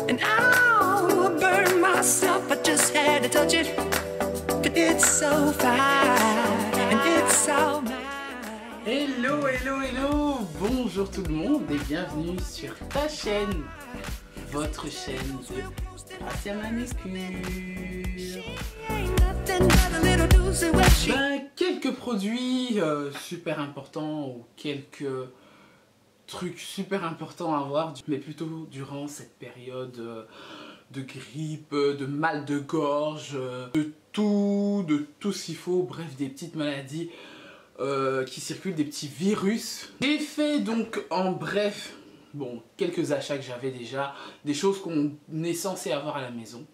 And I'll burn myself, I just had to touch it. It's so fine, and it's so mine. Hello, hello, hello. Bonjour tout le monde et bienvenue sur ta chaîne, votre chaîne de Gracia Manicure. Quelques produits super importants ou quelques trucs super importants à voir, mais plutôt durant cette période de grippe, de mal de gorge, de tout ce qu'il faut, bref, des petites maladies qui circulent, des petits virus. J'ai fait donc en bref, bon, quelques achats que j'avais déjà, des choses qu'on est censé avoir à la maison.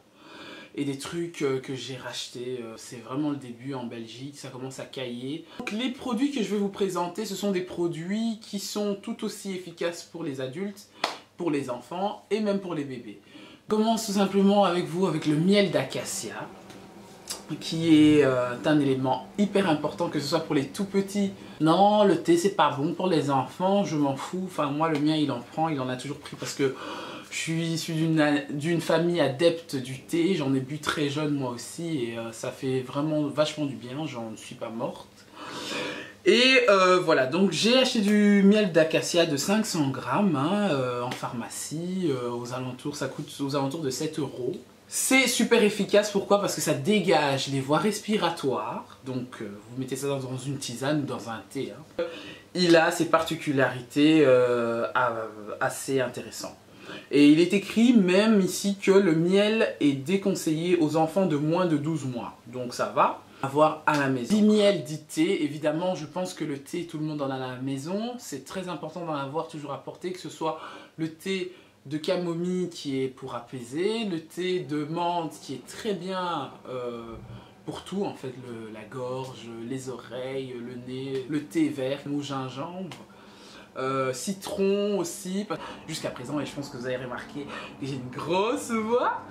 Et des trucs que j'ai rachetés, c'est vraiment le début en Belgique, ça commence à cailler. Donc, les produits que je vais vous présenter, ce sont des produits qui sont tout aussi efficaces pour les adultes, pour les enfants et même pour les bébés. Je commence tout simplement avec vous avec le miel d'acacia, qui est un élément hyper important, que ce soit pour les tout petits. Non, le thé c'est pas bon pour les enfants, je m'en fous, enfin moi le mien il en prend, il en a toujours pris parce que je suis issu d'une famille adepte du thé, j'en ai bu très jeune moi aussi et ça fait vraiment vachement du bien, j'en suis pas morte. Et voilà, donc j'ai acheté du miel d'acacia de 500 grammes en pharmacie, aux alentours, ça coûte aux alentours de 7 €. C'est super efficace, pourquoi? Parce que ça dégage les voies respiratoires, donc vous mettez ça dans une tisane ou dans un thé. Il a ses particularités assez intéressantes. Et il est écrit même ici que le miel est déconseillé aux enfants de moins de 12 mois. Donc ça va avoir à la maison. Dit miel, dit thé, évidemment je pense que le thé tout le monde en a à la maison. C'est très important d'en avoir toujours à porter, que ce soit le thé de camomille qui est pour apaiser, le thé de menthe qui est très bien pour tout en fait, la gorge, les oreilles, le nez, le thé vert au gingembre. Citron aussi, jusqu'à présent, et je pense que vous avez remarqué que j'ai une grosse voix.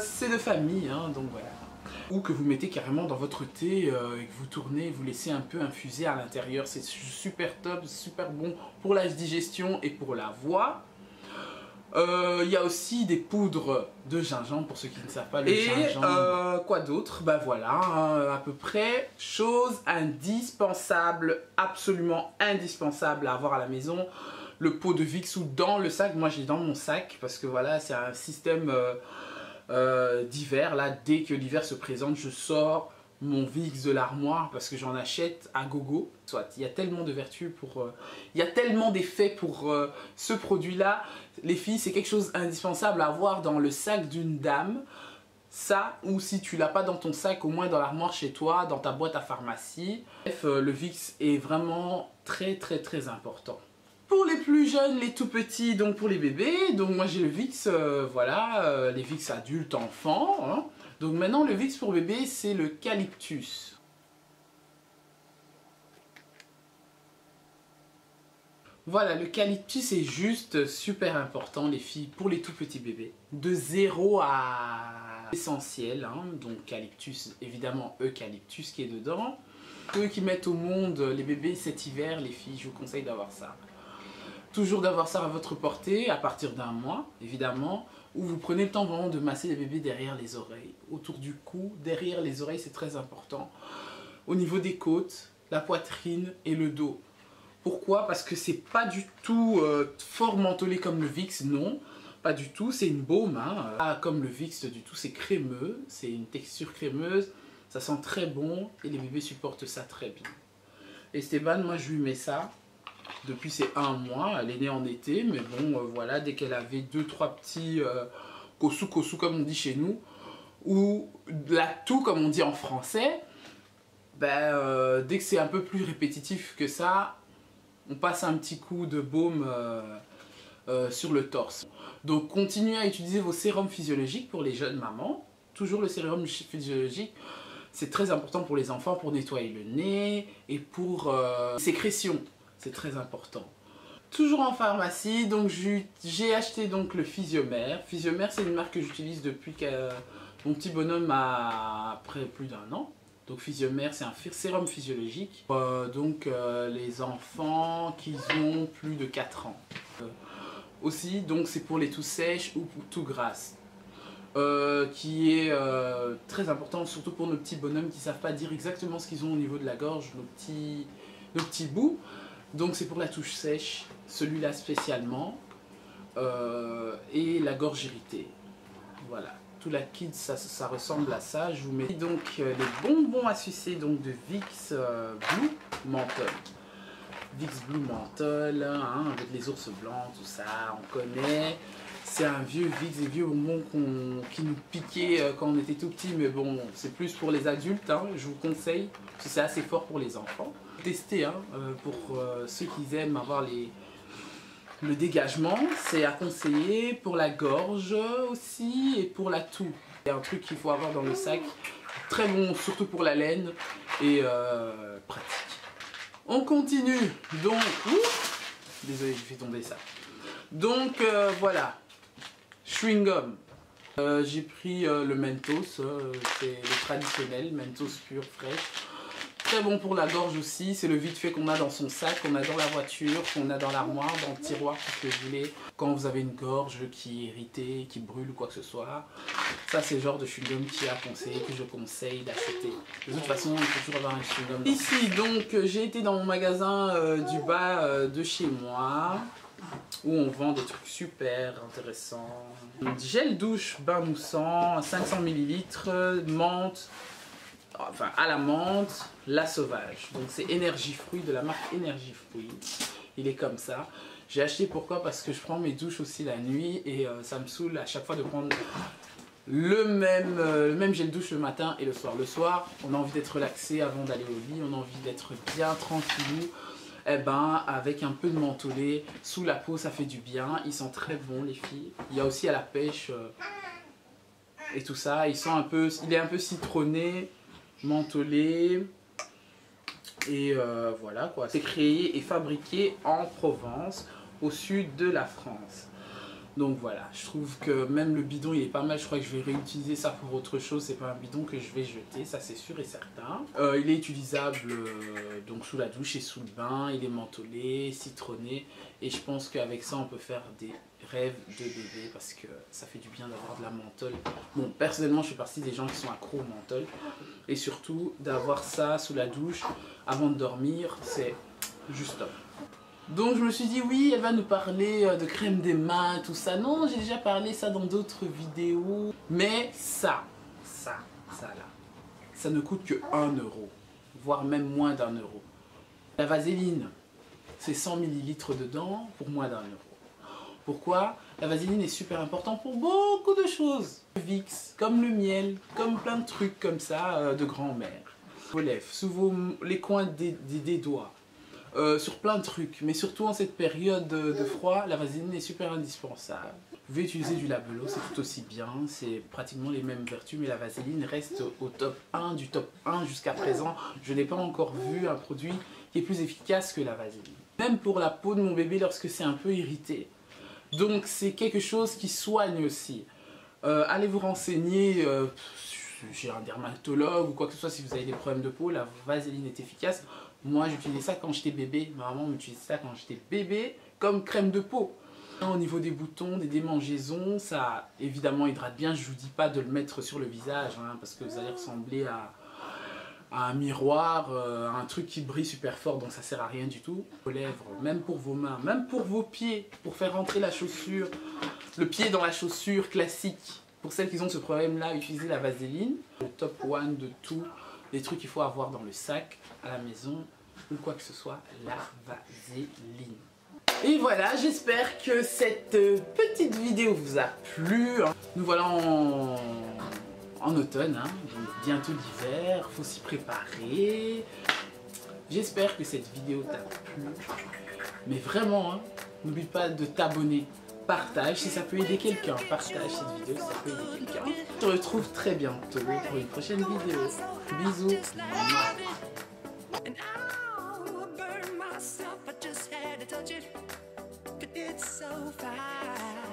C'est de famille, donc voilà. Ou que vous mettez carrément dans votre thé et que vous tournez, vous laissez un peu infuser à l'intérieur. C'est super top, super bon pour la digestion et pour la voix. Il y a aussi des poudres de gingembre pour ceux qui ne savent pas le gingembre. Quoi d'autre? Ben voilà, à peu près. Chose indispensable, absolument indispensable à avoir à la maison. Le pot de Vicks ou dans le sac. Moi j'ai dans mon sac parce que voilà, c'est un système d'hiver. Là, dès que l'hiver se présente, je sors mon Vicks de l'armoire parce que j'en achète à gogo. Soit, il y a tellement de vertus pour... il y a tellement d'effets pour ce produit-là. Les filles, c'est quelque chose d'indispensable à avoir dans le sac d'une dame. Ça, ou si tu l'as pas dans ton sac, au moins dans l'armoire chez toi, dans ta boîte à pharmacie. Bref, le Vicks est vraiment très important. Pour les plus jeunes, les tout petits, donc pour les bébés, donc moi j'ai le Vicks, voilà, les Vicks adultes, enfants. Donc maintenant le Vicks pour bébé, c'est le Calyptus. Voilà, le Calyptus est juste super important les filles, pour les tout petits bébés. De 0 à essentiel, donc Calyptus, évidemment Eucalyptus qui est dedans. Ceux qui mettent au monde les bébés cet hiver, les filles, je vous conseille d'avoir ça. Toujours d'avoir ça à votre portée, à partir d'un mois, évidemment, où vous prenez le temps vraiment de masser les bébés derrière les oreilles, autour du cou, derrière les oreilles, c'est très important. Au niveau des côtes, la poitrine et le dos. Pourquoi? Parce que c'est pas du tout fort mentholé comme le Vicks, non, pas du tout, c'est une baume, pas comme le Vicks du tout, c'est crémeux, c'est une texture crémeuse, ça sent très bon et les bébés supportent ça très bien. Esteban, moi je lui mets ça. Depuis c'est 1 mois, elle est née en été, mais bon voilà, dès qu'elle avait 2-3 petits kosu comme on dit chez nous, ou la toux comme on dit en français, ben, dès que c'est un peu plus répétitif que ça, on passe un petit coup de baume sur le torse. Donc continuez à utiliser vos sérums physiologiques pour les jeunes mamans, toujours le sérum physiologique. C'est très important pour les enfants pour nettoyer le nez et pour sécrétion. C'est très important. Toujours en pharmacie, donc j'ai acheté donc le Physiomère. Physiomère, c'est une marque que j'utilise depuis que mon petit bonhomme a après plus d'1 an. Donc Physiomère, c'est un sérum physiologique. Les enfants qui ont plus de 4 ans. aussi, donc c'est pour les tout sèches ou pour tout grasses. Qui est très important, surtout pour nos petits bonhommes qui ne savent pas dire exactement ce qu'ils ont au niveau de la gorge, nos petits bouts. Donc c'est pour la touche sèche, celui-là spécialement, et la gorge irritée. Voilà, tout la kit, ça ressemble à ça. Je vous mets donc les bonbons à sucer donc de Vicks Blue Menthol. Vicks Blue Menthol, hein, avec les ours blancs, tout ça, on connaît. C'est un vieux Vicks, des vieux bonbons qui nous piquaient quand on était tout petit, mais bon, c'est plus pour les adultes, hein, je vous conseille, parce que c'est assez fort pour les enfants. Testez, hein, pour ceux qui aiment avoir le dégagement, c'est à conseiller pour la gorge aussi et pour la toux. C'est un truc qu'il faut avoir dans le sac, très bon, surtout pour la laine et pratique. On continue, donc, désolé, je fais tomber ça. Donc voilà. Chewing gum. J'ai pris le Mentos, c'est le traditionnel, Mentos pur, fraîche. Très bon pour la gorge aussi, c'est le vite fait qu'on a dans son sac, qu'on a dans la voiture, qu'on a dans l'armoire, dans le tiroir, tout ce que vous voulez. Quand vous avez une gorge qui est irritée, qui brûle ou quoi que ce soit, ça c'est le genre de chewing gum qui est à conseiller, que je conseille d'acheter. De toute façon, il faut toujours avoir un chewing gum. Ici donc, j'ai été dans mon magasin du bas de chez moi, où on vend des trucs super intéressants. Gel douche bain moussant, 500 ml, menthe, enfin à la menthe, la sauvage. Donc c'est Énergie Fruit, de la marque Énergie Fruit. Il est comme ça. J'ai acheté pourquoi? Parce que je prends mes douches aussi la nuit et ça me saoule à chaque fois de prendre le même gel douche le matin et le soir. Le soir, on a envie d'être relaxé avant d'aller au lit, on a envie d'être bien tranquillou. Eh ben, avec un peu de mentholé sous la peau, ça fait du bien. Ils sont très bons, les filles. Il y a aussi à la pêche et tout ça. Il est un peu citronné, mentholé. Et voilà quoi. C'est créé et fabriqué en Provence, au sud de la France. Donc voilà, je trouve que même le bidon il est pas mal, je crois que je vais réutiliser ça pour autre chose, c'est pas un bidon que je vais jeter, ça c'est sûr et certain. Il est utilisable donc sous la douche et sous le bain, il est mentholé, citronné et je pense qu'avec ça on peut faire des rêves de bébé parce que ça fait du bien d'avoir de la menthol. Bon, personnellement je fais partie des gens qui sont accros au menthol et surtout d'avoir ça sous la douche avant de dormir, c'est juste top. Donc je me suis dit oui, elle va nous parler de crème des mains, tout ça. Non, j'ai déjà parlé ça dans d'autres vidéos. Mais ça là, ça ne coûte que 1 €, voire même moins d'1 €. La vaseline, c'est 100 ml dedans pour moins d'1 €. Pourquoi? La vaseline est super importante pour beaucoup de choses. Le Vicks, comme le miel, comme plein de trucs comme ça de grand-mère. Vos lèvres, sous les coins des doigts. Sur plein de trucs, mais surtout en cette période de froid, la vaseline est super indispensable. Vous pouvez utiliser du labello, c'est tout aussi bien, c'est pratiquement les mêmes vertus, mais la vaseline reste au top 1 du top 1 jusqu'à présent. Je n'ai pas encore vu un produit qui est plus efficace que la vaseline. Même pour la peau de mon bébé lorsque c'est un peu irrité. Donc c'est quelque chose qui soigne aussi. Allez vous renseigner chez un dermatologue ou quoi que ce soit si vous avez des problèmes de peau, la vaseline est efficace. Moi j'utilisais ça quand j'étais bébé, ma maman m'utilisait ça quand j'étais bébé comme crème de peau. Au niveau des boutons, des démangeaisons, ça évidemment hydrate bien. Je ne vous dis pas de le mettre sur le visage hein, parce que vous allez ressembler à un miroir, un truc qui brille super fort, donc ça sert à rien du tout. Vos lèvres, même pour vos mains, même pour vos pieds, pour faire rentrer la chaussure, le pied dans la chaussure classique. Pour celles qui ont ce problème-là, utilisez la vaseline. Le top 1 de tout, les trucs qu'il faut avoir dans le sac, à la maison, ou quoi que ce soit, la vaseline. Et voilà, j'espère que cette petite vidéo vous a plu. Nous voilà en automne, hein, donc bientôt l'hiver, faut s'y préparer. J'espère que cette vidéo t'a plu. Mais vraiment, hein, n'oublie pas de t'abonner. Partage si ça peut aider quelqu'un. Partage cette vidéo si ça peut aider quelqu'un. Je te retrouve très bientôt pour une prochaine vidéo. Bisous. And I'll burn myself, I just had to touch it, but it's so fine.